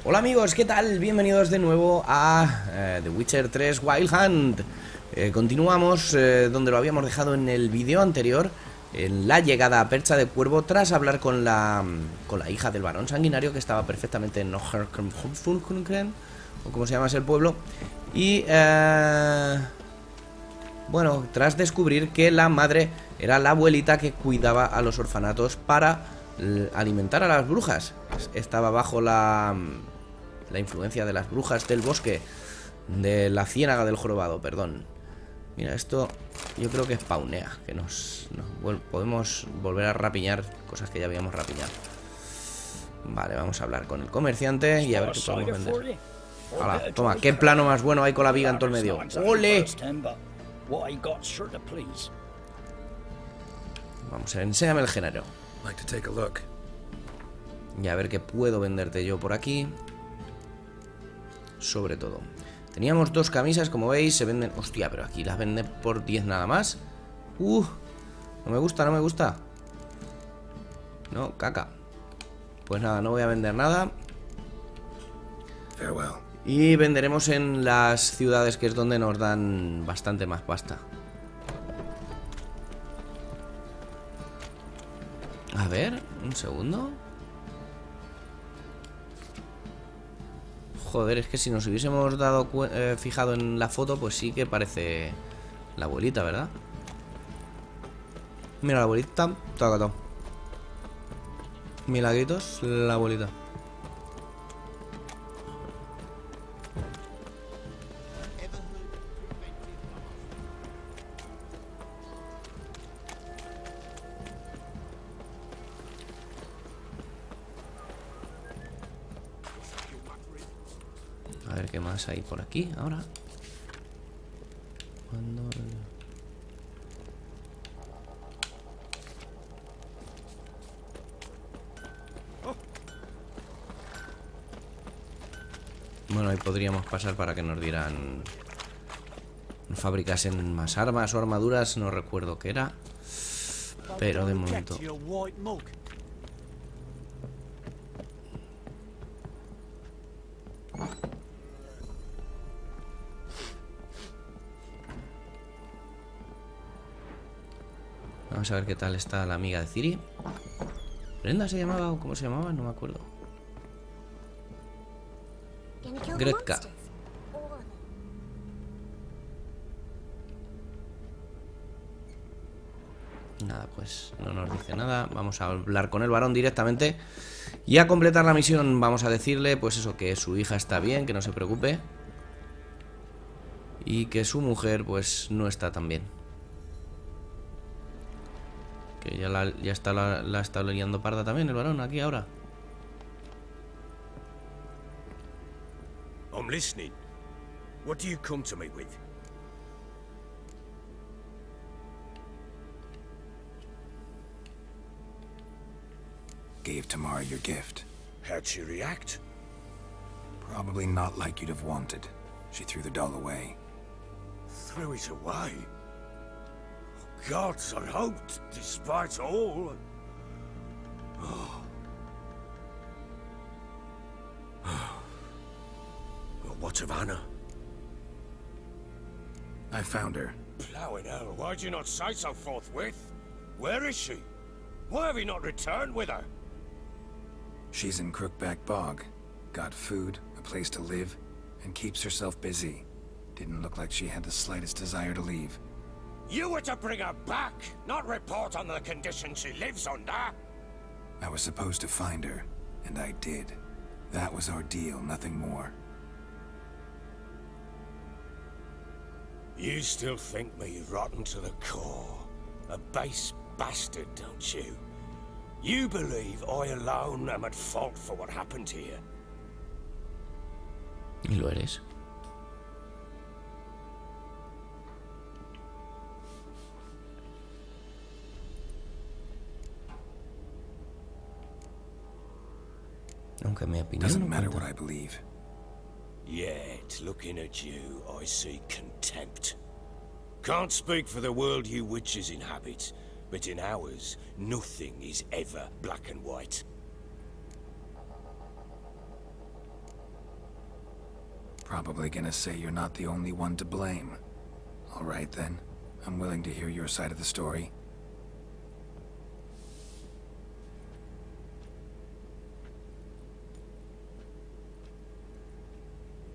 Hola amigos, ¿qué tal? Bienvenidos de nuevo a The Witcher 3 Wild Hunt. Continuamos donde lo habíamos dejado en el vídeo anterior, en la llegada a Percha de Cuervo, tras hablar con la hija del varón sanguinario, que estaba perfectamente en Noherkunken, o como se llama ese pueblo. Y bueno, tras descubrir que la madre era la abuelita que cuidaba a los orfanatos para alimentar a las brujas. Estaba bajo la influencia de las brujas del bosque, de la ciénaga del jorobado, perdón. Mira, esto yo creo que spawnea, que nos podemos volver a rapiñar cosas que ya habíamos rapiñado. Vale, vamos a hablar con el comerciante y a ver qué podemos vender. Hala, toma, qué plano más bueno hay con la viga en todo el medio. ¡Ole! Vamos a ver, enséñame el género. Y a ver qué puedo venderte yo por aquí. Sobre todo, teníamos dos camisas, como veis, se venden... Hostia, pero aquí las venden por 10 nada más. No me gusta, no me gusta. No, caca. Pues nada, no voy a vender nada. Farewell. Y venderemos en las ciudades, que es donde nos dan bastante más pasta. A ver, un segundo. Joder, es que si nos hubiésemos dado fijado en la foto, pues sí que parece la abuelita, ¿verdad? Mira la abuelita, todo. Milagritos, la abuelita. A ver qué más hay por aquí ahora. Bueno, ahí podríamos pasar para que nos dieran... fabricasen más armas o armaduras, no recuerdo qué era. Pero de momento... Vamos a ver qué tal está la amiga de Ciri. ¿Brenda se llamaba o cómo se llamaba? No me acuerdo. Gretka. Nada, pues no nos dice nada. Vamos a hablar con el varón directamente y a completar la misión. Vamos a decirle, pues eso, que su hija está bien, que no se preocupe, y que su mujer, pues, no está tan bien. Que ya la está liando parda también el varón aquí ahora. I'm listening. What do you come to me with? Gave Tamara your gift. How'd she react? Probably not like you'd have wanted. She threw the doll away. Threw it away? Gods, I hoped, despite all. Oh. Well, what of Anna? I found her. Plowing hell, why'd you not say so forthwith? Where is she? Why have you not returned with her? She's in Crookback Bog. Got food, a place to live, and keeps herself busy. Didn't look like she had the slightest desire to leave. You were to bring her back, not report on the conditions she lives under. I was supposed to find her, and I did. That was our deal, nothing more. You still think me rotten to the core. A base bastard, don't you? You believe I alone am at fault for what happened here. Y lo eres. Aunque mi opinión Doesn't no matter cuenta. what I believe. Yet, looking at you, I see contempt. Can't speak for the world you witches inhabit, but in ours, nothing is ever black and white. Probably gonna say you're not the only one to blame. All right then. I'm willing to hear your side of the story.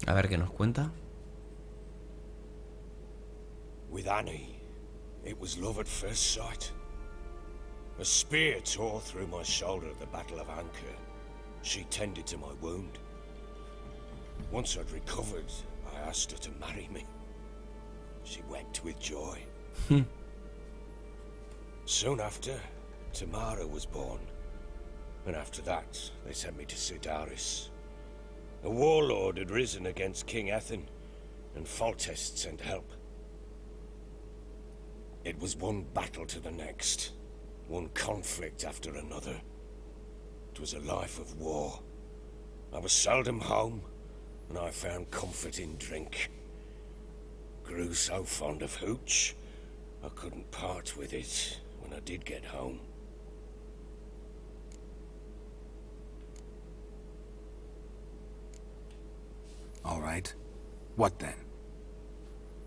A ver qué nos cuenta. With Annie, it was love at first sight. A spear tore through my shoulder at the Battle of Anchor. She tended to my wound. Once I'd recovered, I asked her to marry me. She wept with joy. Soon after, Tamara was born. And after that, they sent me to Sidaris. A warlord had risen against King Ethan, and Foltest sent help. It was one battle to the next, one conflict after another. It was a life of war. I was seldom home, and I found comfort in drink. Grew so fond of hooch, I couldn't part with it when I did get home. All right. What then?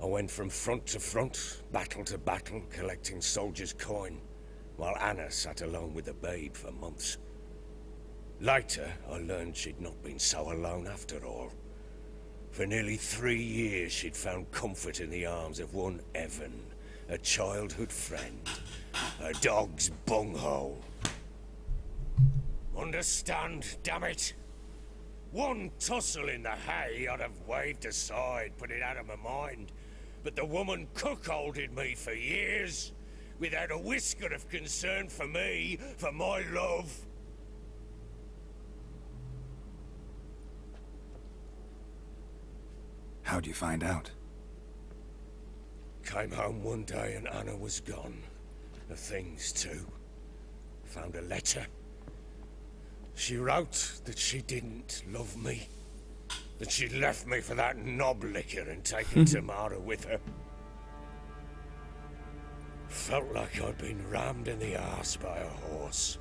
I went from front to front, battle to battle, collecting soldiers' coin, while Anna sat alone with the babe for months. Later, I learned she'd not been so alone after all. For nearly 3 years, she'd found comfort in the arms of one Evan, a childhood friend, a dog's bunghole. Understand, damn it? One tussle in the hay I'd have waved aside, put it out of my mind. But the woman cuckolded me for years, without a whisker of concern for me, for my love. How'd you find out? Came home one day and Anna was gone. The things too. Found a letter. She wrote that she didn't love me. That she'd left me for that knob licker and taken Tamara with her. Felt like I'd been rammed in the arse by a horse.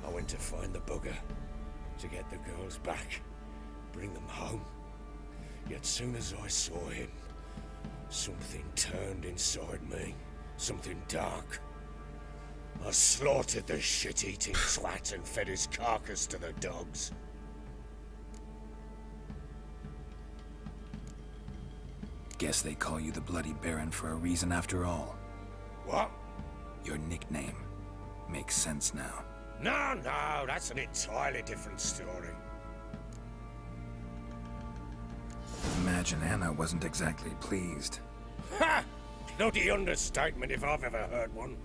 I went to find the bugger, to get the girls back, bring them home. Yet soon as I saw him, something turned inside me, something dark. I slaughtered the shit-eating twat and fed his carcass to the dogs. Guess they call you the Bloody Baron for a reason after all. What? Your nickname. Makes sense now. No, that's an entirely different story. Imagine Anna wasn't exactly pleased. Ha! Bloody understatement if I've ever heard one.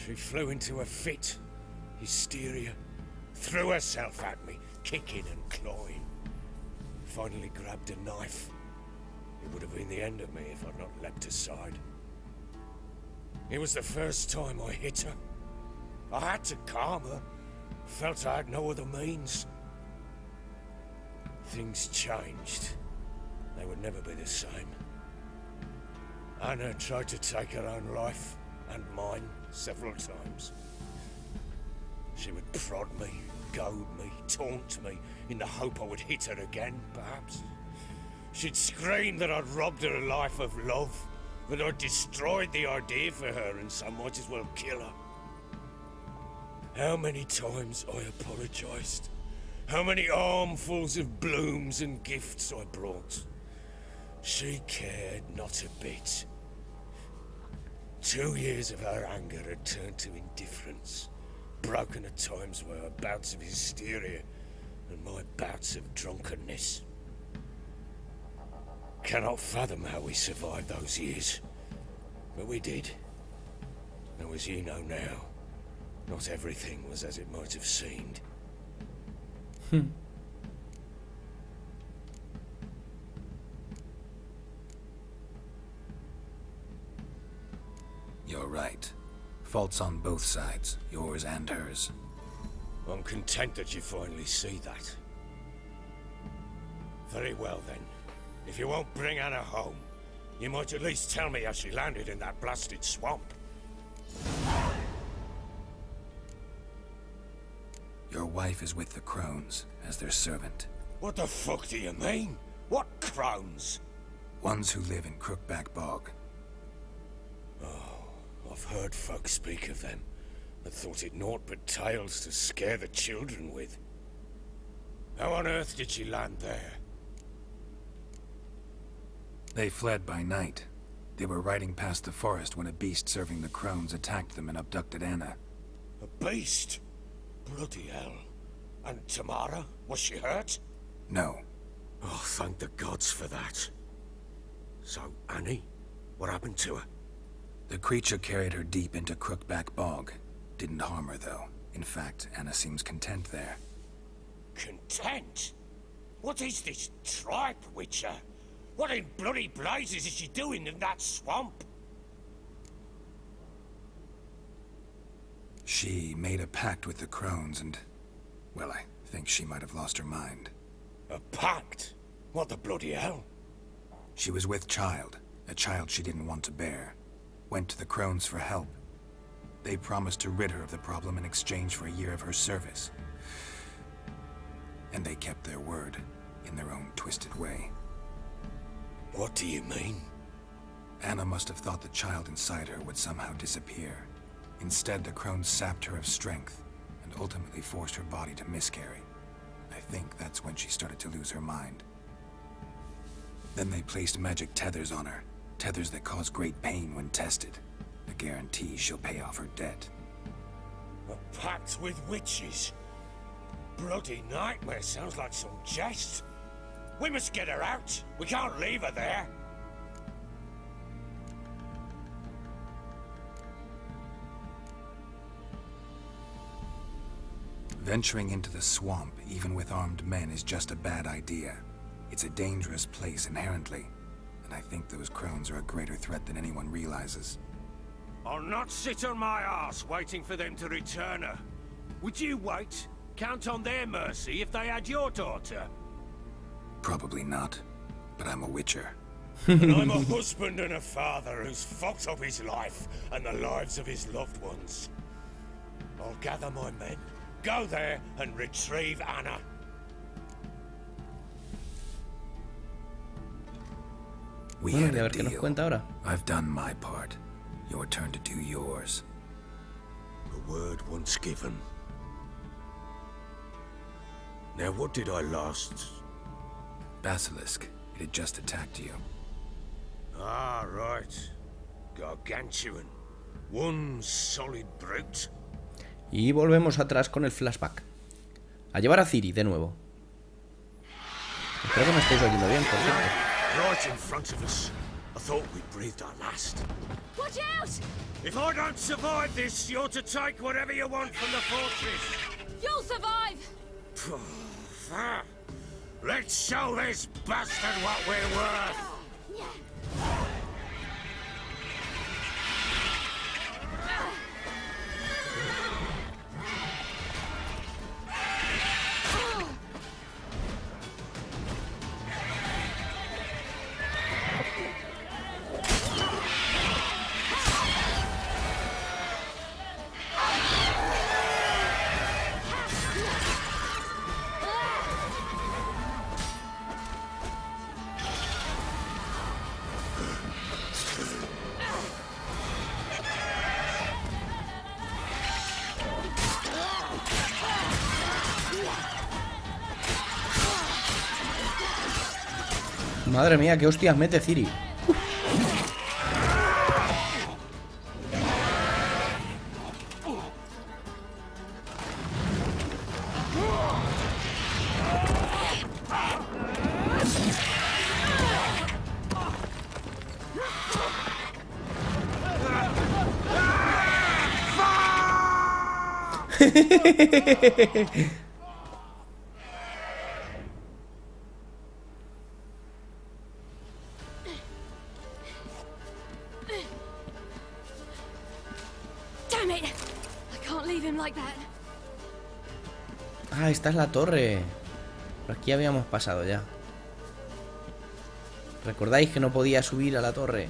She flew into a fit, hysteria, threw herself at me, kicking and clawing. Finally grabbed a knife. It would have been the end of me if I'd not leapt aside. It was the first time I hit her. I had to calm her. Felt I had no other means. Things changed. They would never be the same. Anna tried to take her own life, and mine, several times. She would prod me, goad me, taunt me, in the hope I would hit her again, perhaps. She'd scream that I'd robbed her life of love, that I'd destroyed the idea for her, and so might as well kill her. How many times I apologized. How many armfuls of blooms and gifts I brought. She cared not a bit. 2 years of her anger had turned to indifference, broken at times by her bouts of hysteria and my bouts of drunkenness. Cannot fathom how we survived those years, but we did. Though as you know now, not everything was as it might have seemed. You're right. Faults on both sides, yours and hers. I'm content that you finally see that. Very well then. If you won't bring Anna home, you might at least tell me how she landed in that blasted swamp. Your wife is with the Crones, as their servant. What the fuck do you mean? What crones? Ones who live in Crookback Bog. Oh, I've heard folk speak of them, and thought it naught but tales to scare the children with. How on earth did she land there? They fled by night. They were riding past the forest when a beast serving the crones attacked them and abducted Anna. A beast? Bloody hell. And Tamara? Was she hurt? No. Oh, thank the gods for that. So, Annie? What happened to her? The creature carried her deep into Crookback Bog. Didn't harm her, though. In fact, Anna seems content there. Content? What is this tripe, Witcher? What in bloody blazes is she doing in that swamp? She made a pact with the crones and... well, I think she might have lost her mind. A pact? What the bloody hell? She was with child, a child she didn't want to bear. Went to the crones for help. They promised to rid her of the problem in exchange for a year of her service. And they kept their word, in their own twisted way. What do you mean? Anna must have thought the child inside her would somehow disappear. Instead, the crones sapped her of strength, and ultimately forced her body to miscarry. I think that's when she started to lose her mind. Then they placed magic tethers on her, tethers that cause great pain when tested. A guarantee she'll pay off her debt. A pact with witches? Bloody nightmare, sounds like some jest. We must get her out. We can't leave her there. Venturing into the swamp, even with armed men, is just a bad idea. It's a dangerous place inherently, and I think those crones are a greater threat than anyone realizes. I'll not sit on my arse waiting for them to return her. Would you wait? Count on their mercy if they had your daughter? Probably not, but I'm a witcher. And I'm a husband and a father who's fucked up his life and the lives of his loved ones. I'll gather my men, go there and retrieve Anna. We Bueno, had y a a ver qué nos deal. cuenta ahora. I've done my part. Your turn to do yours. A word once given. Now what did I last... Basilisk. It had just attacked you. Ah, right. Gargantuan. One solid brute. Y volvemos atrás con el flashback. A llevar a Ciri de nuevo. Espero que me estéis oyendo bien, por cierto. Right in front of us. I thought we'd breathed our last. Watch out! If I don't survive this, you're to take whatever you want from the fortress. You'll survive! Let's show this bastard what we're worth. Madre mía, qué hostias mete Ciri. Damn it! I can't leave him like that. Ah, esta es la torre. Por aquí habíamos pasado ya. ¿Recordáis que no podía subir a la torre?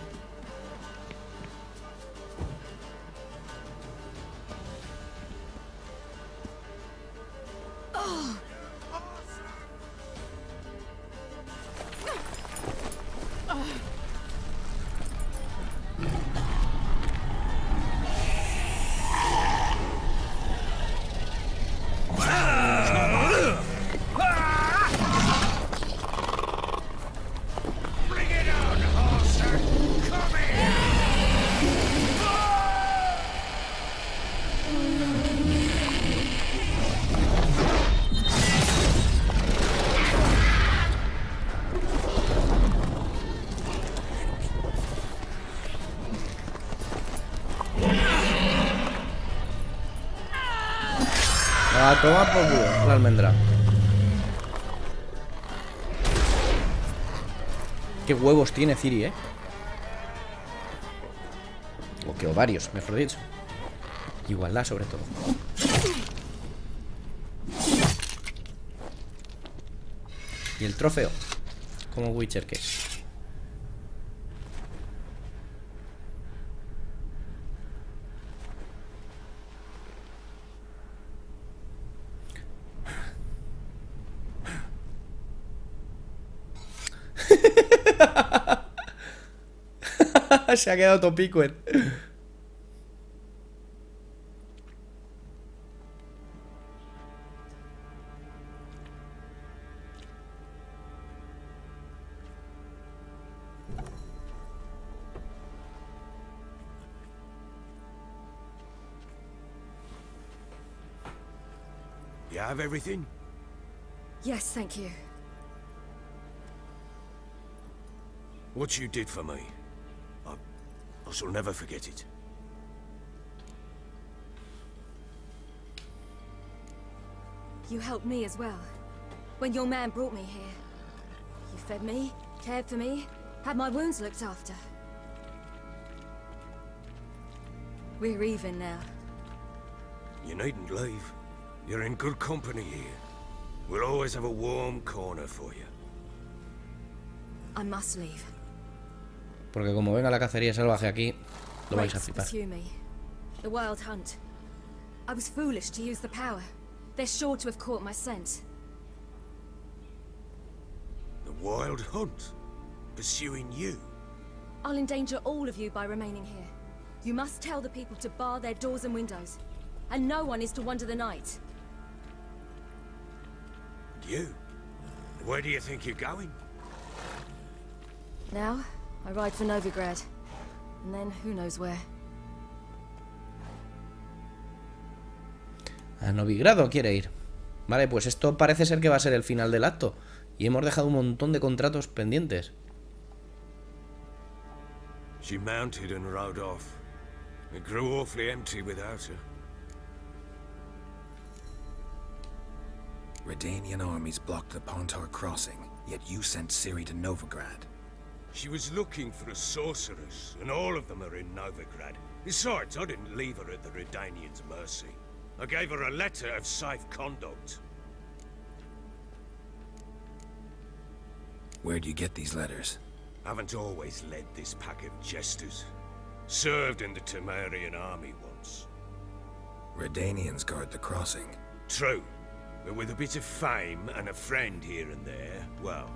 A tomar por culo la almendra. Qué huevos tiene Ciri, O qué ovarios, mejor dicho. Igualdad sobre todo. Y el trofeo. Como Witcher que es. Se ha quedado topico. You have everything? Yes, thank you. What you did for me, I shall never forget it. You helped me as well. When your man brought me here. You fed me, cared for me, had my wounds looked after. We're even now. You needn't leave. You're in good company here. We'll always have a warm corner for you. I must leave. Porque como venga la cacería salvaje aquí, lo vais a Rakes flipar. pursue me. The wild hunt. I was foolish to use the power. They're sure to have caught my scent. The wild hunt? Pursuing you? I'll endanger all of you by remaining here. You must tell the people to bar their doors and windows. And no one is to wander the night. You? Where do you think you're going? Now, I ride for Novigrad. And then, who knows where. A Novigrado quiere ir. Vale, pues esto parece ser que va a ser el final del acto. Y hemos dejado un montón de contratos pendientes. She mounted and rode off. It grew awfully empty without her. Redanian armies blocked the Pontar crossing, yet you sent Ciri to Novigrad. She was looking for a sorceress, and all of them are in Novigrad. Besides, I didn't leave her at the Redanians' mercy. I gave her a letter of safe conduct. Where'd you get these letters? Haven't always led this pack of jesters. Served in the Temerian army once. Redanians guard the crossing. True, but with a bit of fame and a friend here and there, well,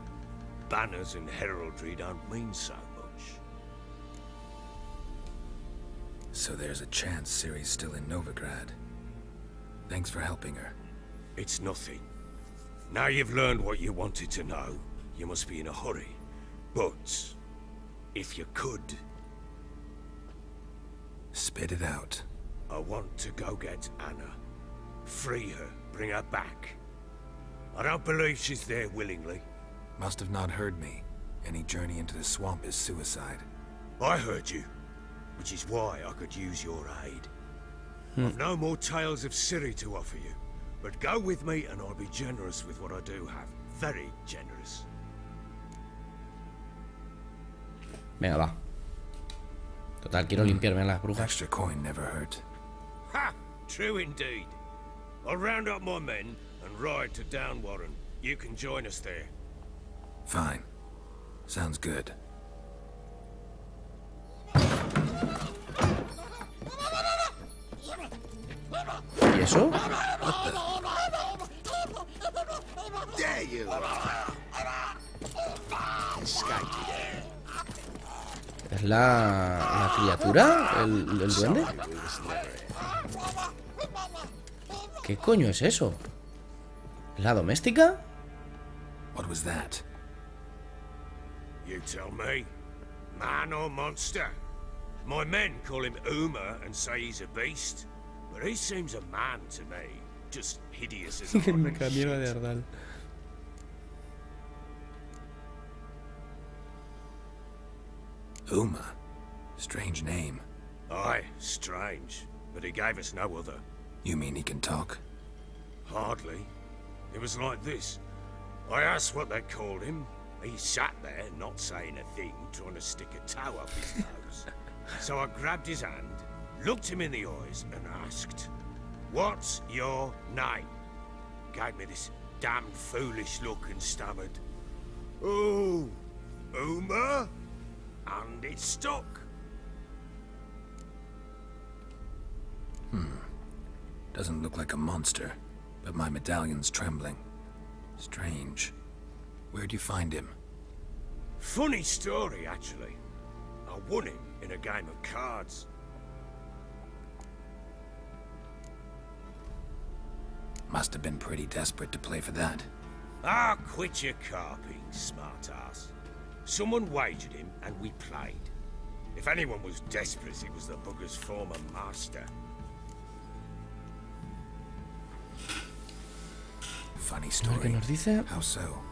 banners and heraldry don't mean so much. So there's a chance Ciri's still in Novigrad. Thanks for helping her. It's nothing. Now you've learned what you wanted to know, you must be in a hurry. But, if you could... Spit it out. I want to go get Anna. Free her, bring her back. I don't believe she's there willingly. Must have not heard me. Any journey into the swamp is suicide. I heard you, which is why I could use your aid. I've no more tales of Ciri to offer you, but go with me and I'll be generous with what I do have. Very generous. Venga, va. Total, quiero limpiarme las brujas. Extra coin never hurt. Ha! True indeed. I'll round up my men and ride to Downwarren. You can join us there. Fine. Sounds good. ¿Y eso? There you are. ¿Es la criatura? ¿El duende? ¿Qué coño es eso? ¿La doméstica? What was that? You tell me. Man or monster? My men call him Uma and say he's a beast. But he seems a man to me. Just hideous as a fucking shit. Ardal. Uma. Strange name. Aye, strange. But he gave us no other. You mean he can talk? Hardly. It was like this. I asked what they called him. He sat there, not saying a thing, trying to stick a toe up his nose. So I grabbed his hand, looked him in the eyes, and asked, "What's your name?" Gave me this damn foolish look and stammered, "Oh, Uma?" And it stuck. Doesn't look like a monster, but my medallion's trembling. Strange. Where'd you find him? Funny story, actually. I won him in a game of cards. Must have been pretty desperate to play for that. Ah, quit your carping, smartass. Someone wagered him, and we played. If anyone was desperate, it was the bugger's former master. Funny A ver qué story. nos dice. How so?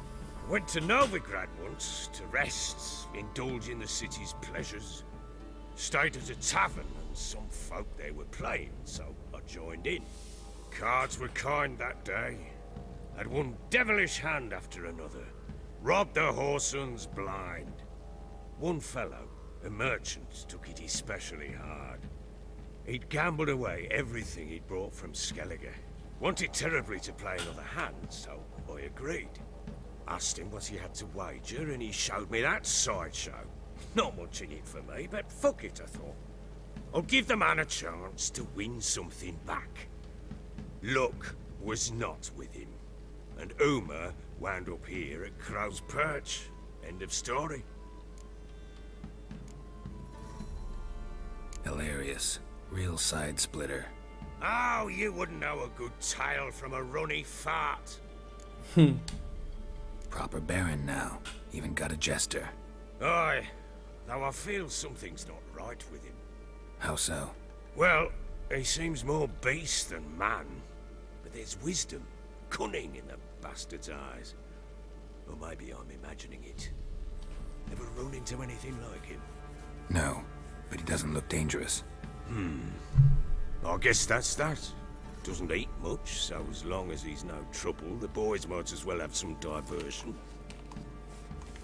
Went to Novigrad once to rest, indulge in the city's pleasures. Stayed at a tavern, and some folk there were playing, so I joined in. Cards were kind that day. Had one devilish hand after another. Robbed the whoresons blind. One fellow, a merchant, took it especially hard. He'd gambled away everything he'd brought from Skellige. Wanted terribly to play another hand, so I agreed. Asked him what he had to wager, and he showed me that sideshow. Not much in it for me, but fuck it, I thought. I'll give the man a chance to win something back. Luck was not with him, and Uma wound up here at Crow's Perch. End of story. Hilarious. Real side splitter. Oh, you wouldn't know a good tale from a runny fart. Proper baron now. Even got a jester. Aye, though I feel something's not right with him. How so? Well, he seems more beast than man. But there's wisdom, cunning in the bastard's eyes. Or maybe I'm imagining it. Never run into anything like him. No, but he doesn't look dangerous. I guess that's that. Doesn't eat much, so as long as he's no trouble, the boys might as well have some diversion.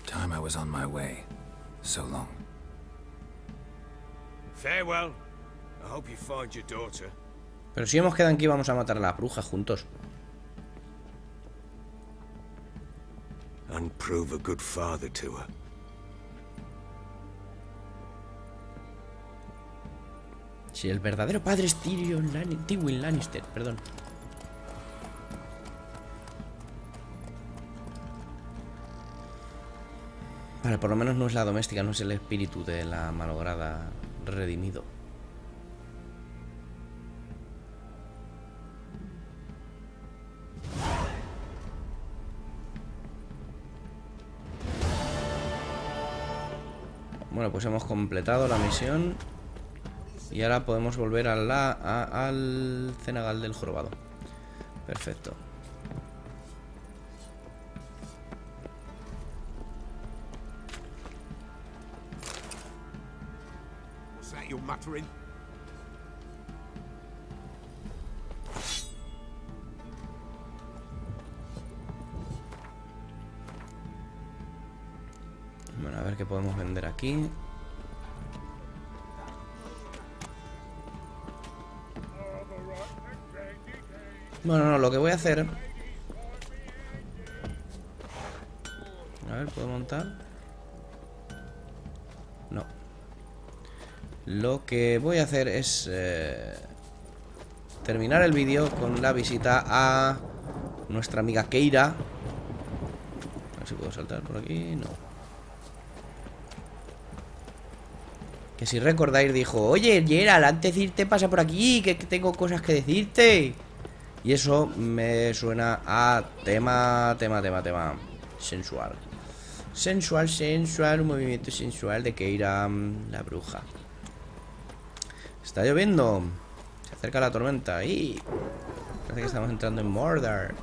Time I was on my way. So long. Farewell. I hope you find your daughter. Pero si hemos quedado en que íbamos a matar a la bruja juntos. And prove a good father to her. Si el verdadero padre es Tywin Lannister, perdón. Vale, por lo menos no es la doméstica, no es el espíritu de la malograda redimido. Bueno, pues hemos completado la misión. Y ahora podemos volver a al cenagal del jorobado. Perfecto. What's that you're muttering? Bueno, a ver qué podemos vender aquí. Bueno, no, lo que voy a hacer... A ver, ¿puedo montar? No. Lo que voy a hacer es... terminar el vídeo con la visita a nuestra amiga Keira. A ver si puedo saltar por aquí. No. Que si recordáis dijo: oye, Geralt, antes de irte pasa por aquí, que tengo cosas que decirte. Y eso me suena a tema sensual. Sensual, un movimiento sensual de Keira, la bruja. Está lloviendo. Se acerca la tormenta. Y parece que estamos entrando en Mordor.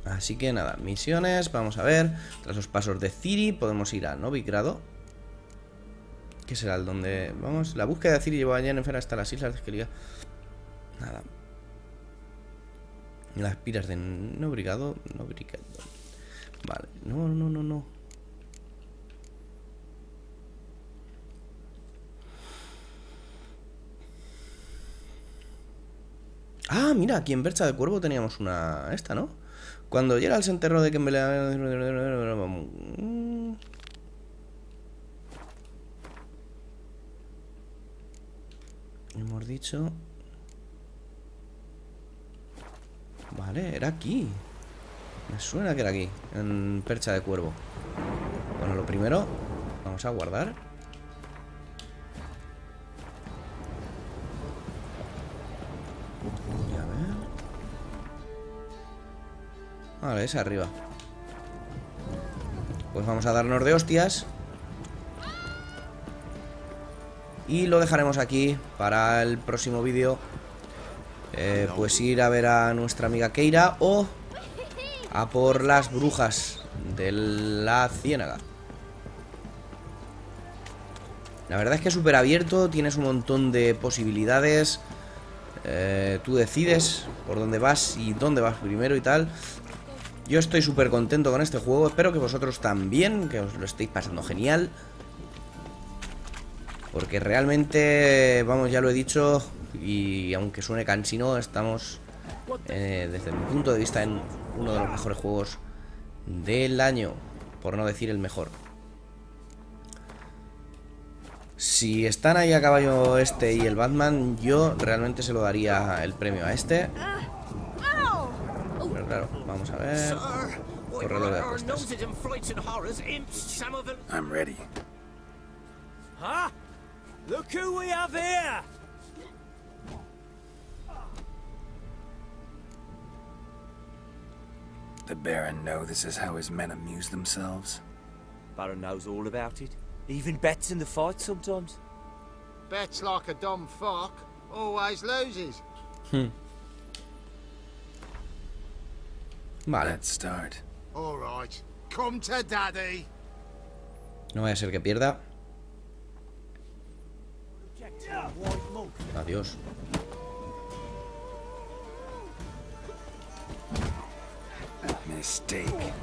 Vale. Así que nada, misiones, vamos a ver. Tras los pasos de Ciri podemos ir a Novigrado. ¿Qué será el donde...? Vamos, la búsqueda de Ciri llevó a Yennefer hasta las islas de Esquelia. Nada. Las piras de Nobrigado. Vale, no. Ah, mira, aquí en Bercha de Cuervo teníamos una... Esta, ¿no? Cuando Geralt se enterró de que hemos dicho... Vale, era aquí. Me suena que era aquí, en Percha de Cuervo. Bueno, lo primero, vamos a guardar. Y a ver. Vale, es arriba. Pues vamos a darnos de hostias. Y lo dejaremos aquí para el próximo vídeo. Pues ir a ver a nuestra amiga Keira o a por las brujas de la ciénaga. La verdad es que es súper abierto, tienes un montón de posibilidades. Tú decides por dónde vas y dónde vas primero y tal. Yo estoy súper contento con este juego. Espero que vosotros también, que os lo estéis pasando genial. Porque realmente, vamos, ya lo he dicho, y aunque suene cansino, estamos, desde mi punto de vista, en uno de los mejores juegos del año, por no decir el mejor. Si están ahí a caballo este y el Batman, yo realmente se lo daría el premio a este. Pero claro, vamos a ver. Corredor de apuestas. I'm ready. Huh? Look who we have here! The Baron know this is how his men amuse themselves. Baron knows all about it. Even bets in the fight sometimes. Bets like a dumb fuck, always loses. Vale. Let's start. All right, come to daddy. No vaya a ser que pierda. Adiós. Mistake.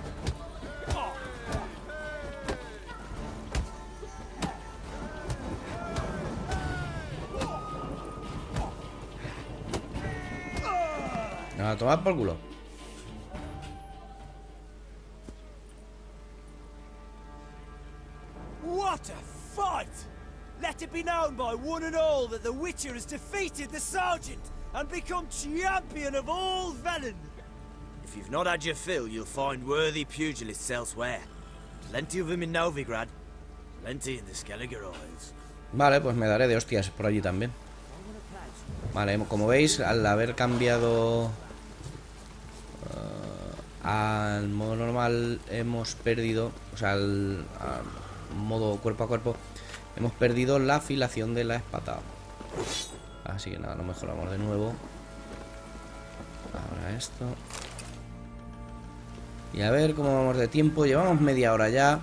A tomar por culo. What a fight! Let it be known by one and all that the Witcher has defeated the Sergeant and become champion of all Velen. If you've not had your fill, you'll find worthy pugilists elsewhere. Plenty of them in Novigrad, plenty in the Skelliger Isles. Vale, pues me daré de hostias por allí también. Vale, como veis, al haber cambiado al modo normal hemos perdido, o sea, al modo cuerpo a cuerpo, hemos perdido la afilación de la espada. Así que nada, lo mejoramos de nuevo. Ahora esto. Y a ver cómo vamos de tiempo. Llevamos media hora ya.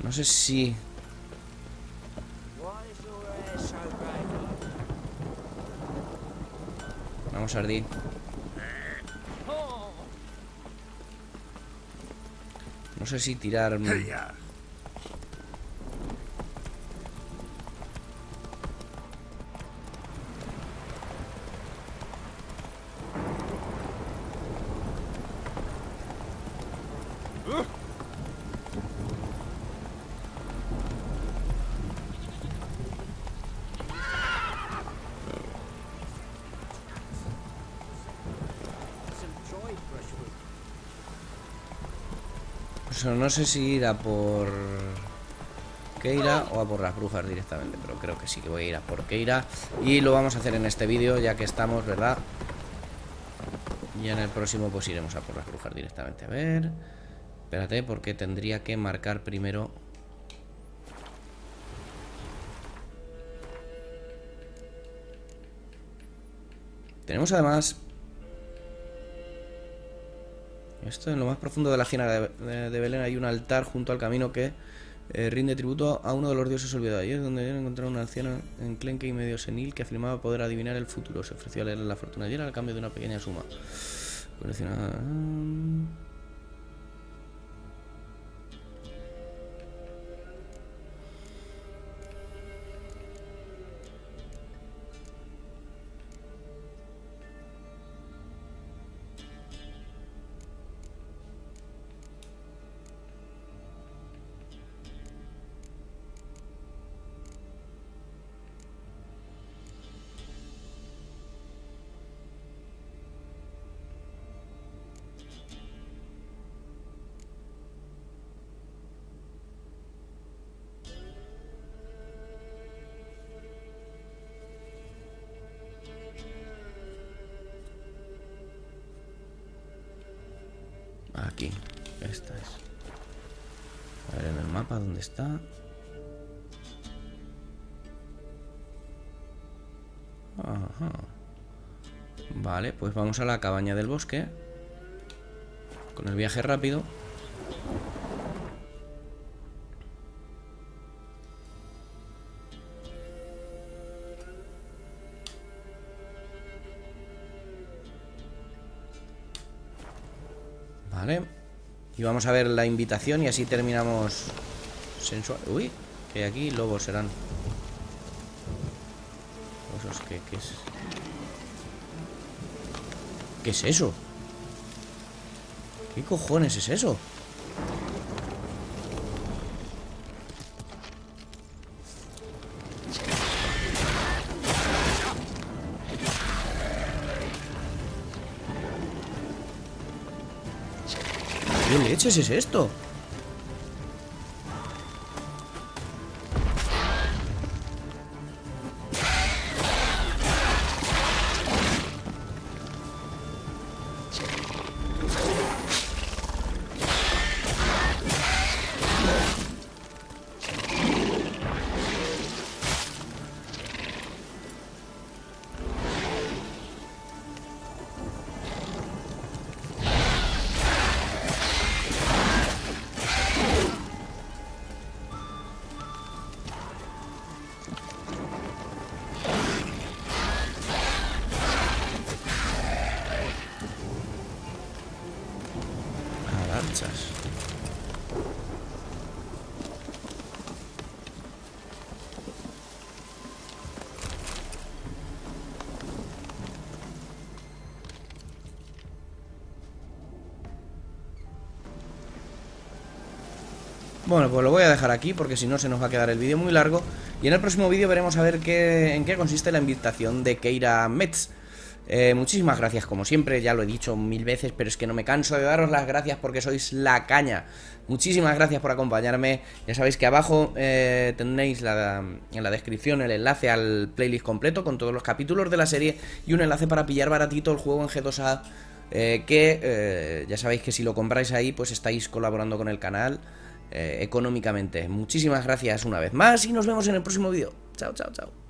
No sé si... Vamos a ardir. No sé si tirar... No sé si ir a por Keira o a por las brujas directamente, pero creo que sí que voy a ir a por Keira. Y lo vamos a hacer en este vídeo, ya que estamos, ¿verdad? Y en el próximo pues iremos a por las brujas directamente. A ver... Espérate, porque tendría que marcar primero... Tenemos además... Esto en lo más profundo de la ciénaga de Belén hay un altar junto al camino que rinde tributo a uno de los dioses olvidados. Allí es donde encontraron una anciana enclenque y medio senil que afirmaba poder adivinar el futuro. Se ofreció a leerle la fortuna ayer al cambio de una pequeña suma. Coleccionada... Aquí, esta es. A ver en el mapa dónde está. Ajá. Vale, pues vamos a la cabaña del bosque. Con el viaje rápido. Vale. Y vamos a ver la invitación y así terminamos sensual. Uy, que aquí lobos serán. Osos, ¿qué es? ¿Qué es eso? ¿Qué cojones es eso? ¿Qué leches es esto? Bueno, pues lo voy a dejar aquí porque si no se nos va a quedar el vídeo muy largo. Y en el próximo vídeo veremos a ver en qué consiste la invitación de Keira Metz. Muchísimas gracias como siempre, ya lo he dicho 1000 veces, pero es que no me canso de daros las gracias porque sois la caña. Muchísimas gracias por acompañarme. Ya sabéis que abajo tenéis en la descripción el enlace al playlist completo con todos los capítulos de la serie y un enlace para pillar baratito el juego en G2A, ya sabéis que si lo compráis ahí pues estáis colaborando con el canal económicamente. Muchísimas gracias una vez más y nos vemos en el próximo vídeo. Chao, chao, chao.